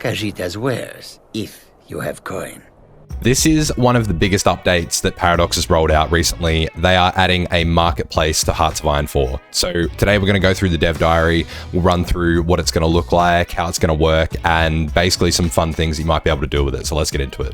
cash it as wares, if you have coin. This is one of the biggest updates that Paradox has rolled out recently. They are adding a marketplace to Hearts of Iron 4. So today we're going to go through the dev diary. We'll run through what it's going to look like, how it's going to work, and basically some fun things you might be able to do with it. So let's get into it.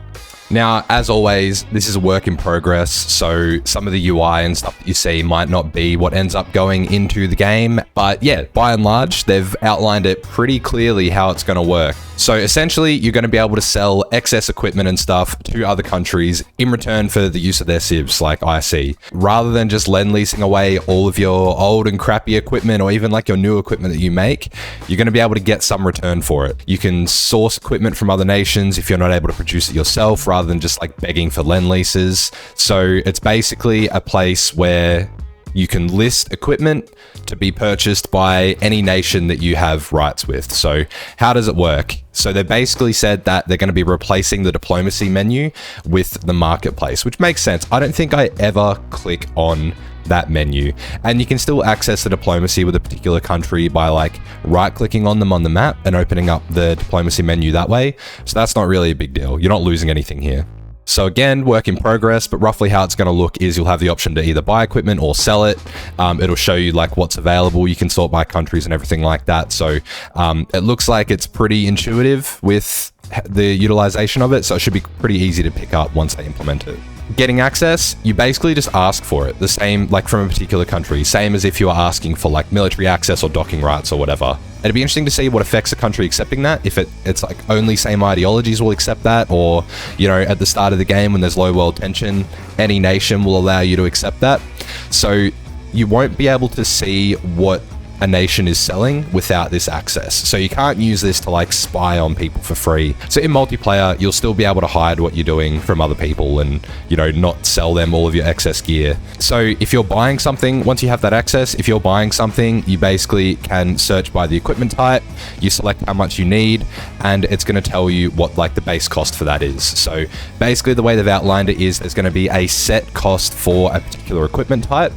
Now, as always, this is a work in progress, so some of the UI and stuff that you see might not be what ends up going into the game. But yeah, by and large, they've outlined it pretty clearly how it's going to work. So essentially, you're going to be able to sell excess equipment and stuff to other countries in return for the use of their civs, like IC. Rather than just lend leasing away all of your old and crappy equipment, or even like your new equipment that you make, you're going to be able to get some return for it. You can source equipment from other nations if you're not able to produce it yourself, rather than just like begging for lend leases. So it's basically a place where you can list equipment to be purchased by any nation that you have rights with. So how does it work? So they basically said that they're going to be replacing the diplomacy menu with the marketplace, which makes sense. I don't think I ever click on that menu, and you can still access the diplomacy with a particular country by like right clicking on them on the map and opening up the diplomacy menu that way. So that's not really a big deal. You're not losing anything here. So again, work in progress, but roughly how it's going to look is you'll have the option to either buy equipment or sell it. It'll show you like what's available. You can sort by countries and everything like that. So it looks like it's pretty intuitive with the utilization of it. So it should be pretty easy to pick up once they implement it. Getting access, you basically just ask for it, the same like from a particular country, same as if you are asking for like military access or docking rights or whatever. It'd be interesting to see what affects a country accepting that, if it's like only same ideologies will accept that, or, you know, at the start of the game when there's low world tension, any nation will allow you to accept that. So you won't be able to see what a nation is selling without this access. So you can't use this to like spy on people for free. So in multiplayer, you'll still be able to hide what you're doing from other people and, you know, not sell them all of your excess gear. So if you're buying something, once you have that access, if you're buying something, you basically can search by the equipment type, you select how much you need, and it's going to tell you what like the base cost for that is. So basically the way they've outlined it is there's going to be a set cost for a particular equipment type,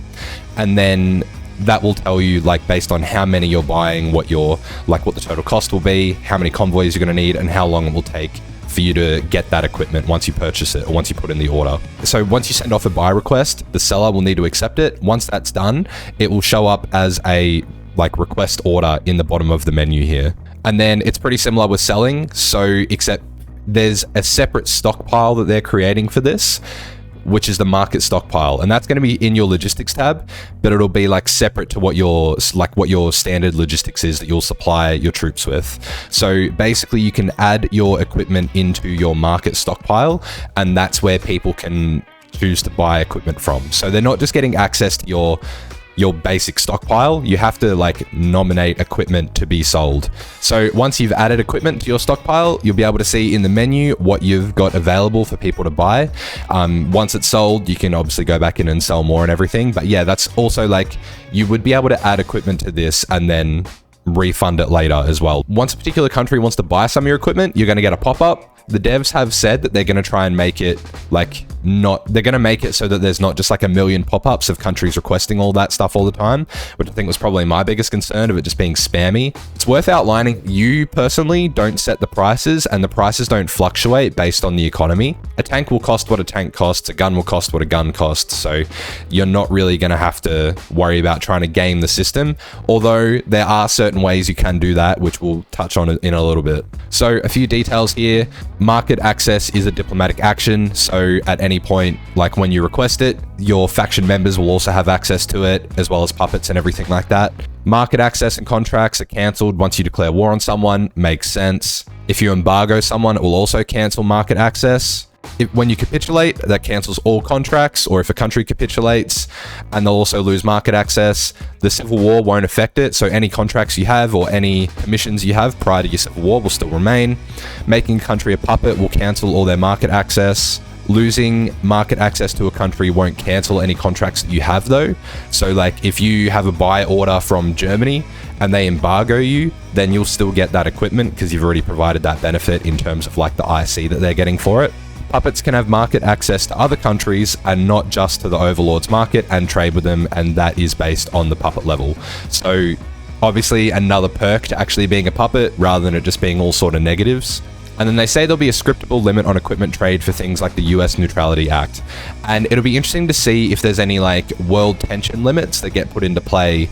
and then that will tell you like based on how many you're buying, what the total cost will be, how many convoys you're going to need, and how long it will take for you to get that equipment once you purchase it or once you put in the order. So once you send off a buy request, the seller will need to accept it. Once that's done, it will show up as a like request order in the bottom of the menu here. And then it's pretty similar with selling, so except there's a separate stockpile that they're creating for this, which is the market stockpile, and that's going to be in your logistics tab, but it'll be like separate to what your standard logistics is that you'll supply your troops with. So basically you can add your equipment into your market stockpile, and that's where people can choose to buy equipment from. So they're not just getting access to your basic stockpile, you have to like nominate equipment to be sold. So once you've added equipment to your stockpile, you'll be able to see in the menu what you've got available for people to buy. Once it's sold, you can obviously go back in and sell more and everything. But yeah, that's also like you would be able to add equipment to this and then refund it later as well. Once a particular country wants to buy some of your equipment, you're going to get a pop-up. The devs have said that they're going to try and make it like they're going to make it so that there's not just like a million pop-ups of countries requesting all that stuff all the time, which I think was probably my biggest concern of it just being spammy. It's worth outlining, you personally don't set the prices, and the prices don't fluctuate based on the economy. A tank will cost what a tank costs, a gun will cost what a gun costs, so you're not really going to have to worry about trying to game the system, although there are certain ways you can do that, which we'll touch on in a little bit. So a few details here. Market access is a diplomatic action, so at any point, like when you request it, your faction members will also have access to it, as well as puppets and everything like that. Market access and contracts are cancelled once you declare war on someone, makes sense. If you embargo someone, it will also cancel market access. When you capitulate, that cancels all contracts, or if a country capitulates, and they'll also lose market access. The civil war won't affect it, so any contracts you have or any commissions you have prior to your civil war will still remain. Making a country a puppet will cancel all their market access. Losing market access to a country won't cancel any contracts that you have though. So like if you have a buy order from Germany and they embargo you, then you'll still get that equipment because you've already provided that benefit in terms of like the IC that they're getting for it. Puppets can have market access to other countries and not just to the Overlord's market and trade with them, and that is based on the puppet level. So Obviously, another perk to actually being a puppet rather than it just being all sort of negatives. And then they say there'll be a scriptable limit on equipment trade for things like the US Neutrality Act. And it'll be interesting to see if there's any like world tension limits that get put into play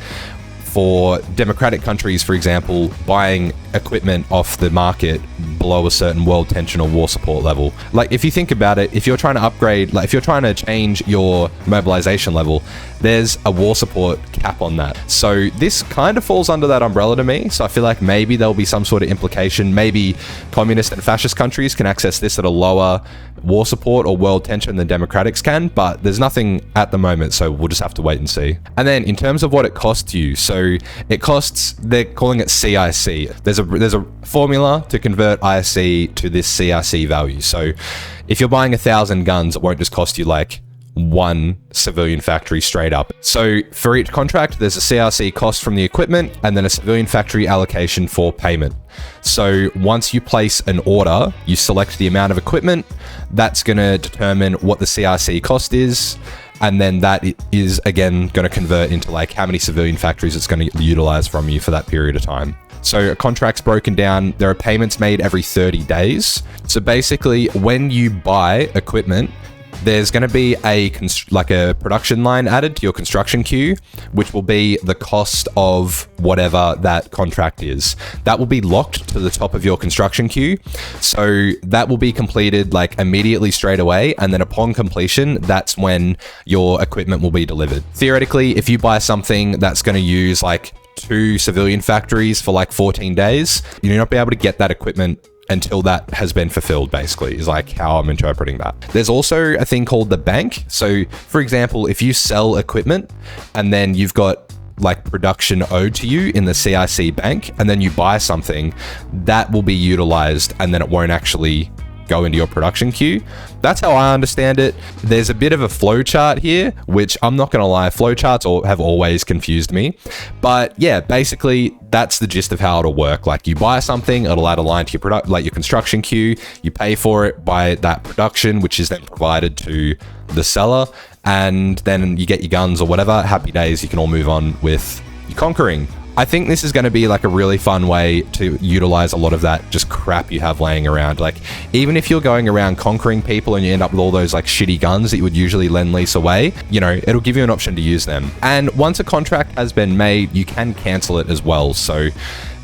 for democratic countries, for example, buying equipment off the market below a certain world tension or war support level. Like, if you think about it, if you're trying to upgrade, like if you're trying to change your mobilization level, there's a war support cap on that. So this kind of falls under that umbrella to me. So I feel like maybe there'll be some sort of implication. Maybe communist and fascist countries can access this at a lower war support or world tension than democratics can, but there's nothing at the moment, so we'll just have to wait and see. And then in terms of what it costs you, so it costs, they're calling it CIC. There's a formula to convert ISC to this CIC value. So if you're buying 1,000 guns, it won't just cost you like one civilian factory straight up. So for each contract, there's a CRC cost from the equipment and then a civilian factory allocation for payment. So once you place an order, you select the amount of equipment. That's going to determine what the CRC cost is. And then that is again going to convert into like how many civilian factories it's going to utilize from you for that period of time. So a contract's broken down. There are payments made every 30 days. So basically when you buy equipment, there's going to be a production line added to your construction queue, which will be the cost of whatever that contract is. That will be locked to the top of your construction queue. So that will be completed like immediately straight away. And then upon completion, that's when your equipment will be delivered. Theoretically, if you buy something that's going to use like 2 civilian factories for like 14 days, you'll not be able to get that equipment until that has been fulfilled, basically, is like how I'm interpreting that. There's also a thing called the bank. So for example, if you sell equipment and then you've got like production owed to you in the CIC bank, and then you buy something, that will be utilized and then it won't actually go into your production queue. That's how I understand it. There's a bit of a flow chart here, which I'm not going to lie, flowcharts have always confused me. But yeah, basically that's the gist of how it'll work. Like you buy something, it'll add a line to your your construction queue, you pay for it by that production, which is then provided to the seller, and then you get your guns or whatever. Happy days, you can all move on with your conquering. I think this is going to be like a really fun way to utilize a lot of that just crap you have laying around. Like, even if you're going around conquering people and you end up with all those like shitty guns that you would usually lend lease away, you know, it'll give you an option to use them. And once a contract has been made, you can cancel it as well. So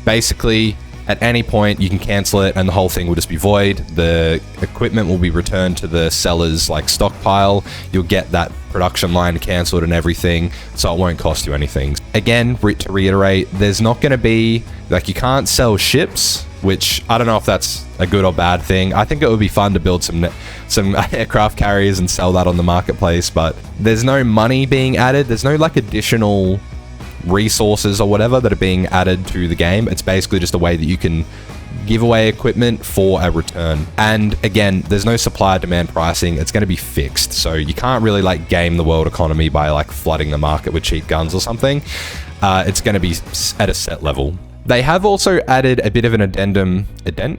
basically, at any point you can cancel it and the whole thing will just be void. The equipment will be returned to the seller's like stockpile. You'll get that production line cancelled and everything, so it won't cost you anything. Again, to reiterate, there's not going to be like, you can't sell ships, which I don't know if that's a good or bad thing. I think it would be fun to build some aircraft carriers and sell that on the marketplace, but there's no money being added. There's no like additional resources or whatever that are being added to the game. It's basically just a way that you can give away equipment for a return. And again, there's no supply demand pricing. It's going to be fixed, so you can't really like game the world economy by like flooding the market with cheap guns or something. It's going to be at a set level. They have also added a bit of an addendum,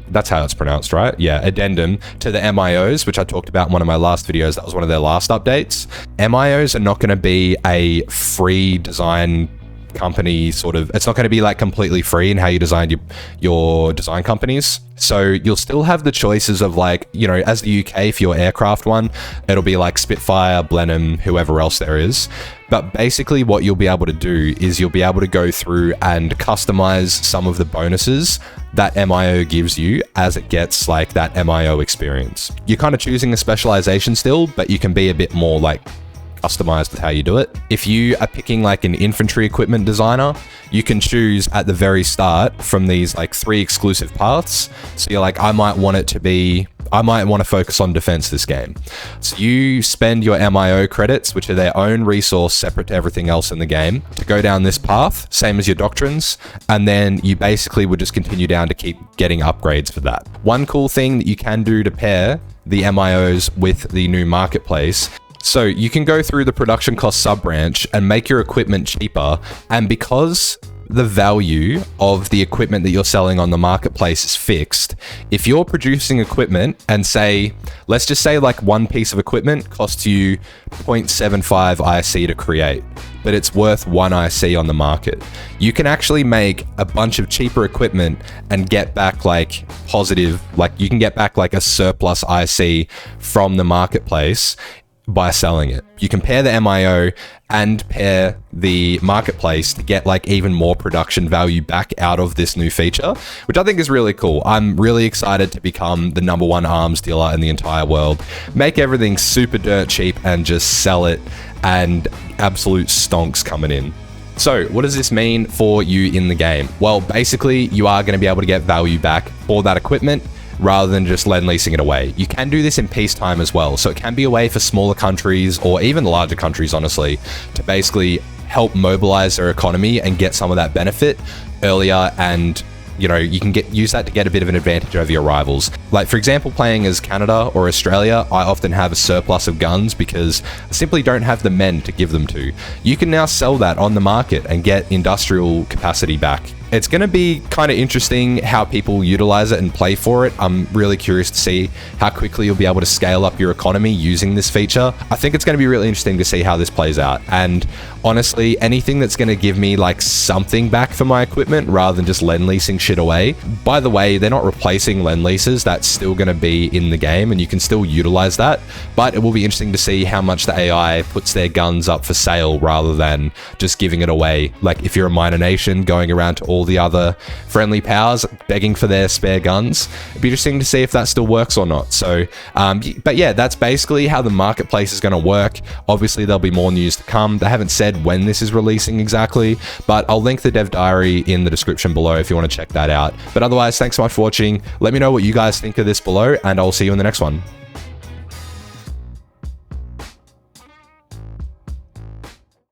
that's how it's pronounced, right? Yeah, addendum to the MIOs, which I talked about in one of my last videos. That was one of their last updates. MIOs are not going to be a free design company sort of, it's not going to be like completely free in how you design your design companies. So you'll still have the choices of like, you know, as the UK for your aircraft one, it'll be like Spitfire, Blenheim, whoever else there is. But basically what you'll be able to do is you'll be able to go through and customize some of the bonuses that MIO gives you as it gets like that MIO experience. You're kind of choosing a specialization still, but you can be a bit more like customized with how you do it. If you are picking like an infantry equipment designer, you can choose at the very start from these like 3 exclusive paths. So you're like, I might want to focus on defense this game. So you spend your MIO credits, which are their own resource separate to everything else in the game, to go down this path, same as your doctrines, and then you basically would just continue down to keep getting upgrades for that. One cool thing that you can do to pair the MIOs with the new marketplace, so you can go through the production cost sub branch and make your equipment cheaper. And because the value of the equipment that you're selling on the marketplace is fixed, if you're producing equipment and say, let's just say like one piece of equipment costs you 0.75 IC to create, but it's worth 1 IC on the market, you can actually make a bunch of cheaper equipment and get back like positive, like you can get back like a surplus IC from the marketplace by selling it. You can pair the MIO and pair the marketplace to get like even more production value back out of this new feature, which I think is really cool. I'm really excited to become the #1 arms dealer in the entire world, make everything super dirt cheap and just sell it, and absolute stonks coming in. So what does this mean for you in the game? Well, basically you are going to be able to get value back for that equipment rather than just lend leasing it away. You can do this in peacetime as well. So it can be a way for smaller countries or even larger countries, honestly, to basically help mobilize their economy and get some of that benefit earlier, and you know, you can use that to get a bit of an advantage over your rivals. Like for example, playing as Canada or Australia, I often have a surplus of guns because I simply don't have the men to give them to. You can now sell that on the market and get industrial capacity back. It's going to be kind of interesting how people utilize it and play for it. I'm really curious to see how quickly you'll be able to scale up your economy using this feature. I think it's going to be really interesting to see how this plays out. And honestly, anything that's going to give me like something back for my equipment rather than just lend leasing shit away. By the way, they're not replacing lend leases. That's still going to be in the game and you can still utilize that. But it will be interesting to see how much the AI puts their guns up for sale rather than just giving it away. Like if you're a minor nation going around to all the other friendly powers begging for their spare guns, it'd be interesting to see if that still works or not. So but yeah, that's basically how the marketplace is going to work. Obviously there'll be more news to come. They haven't said when this is releasing exactly, but I'll link the dev diary in the description below if you want to check that out. But otherwise, thanks so much for watching. Let me know what you guys think of this below, and I'll see you in the next one.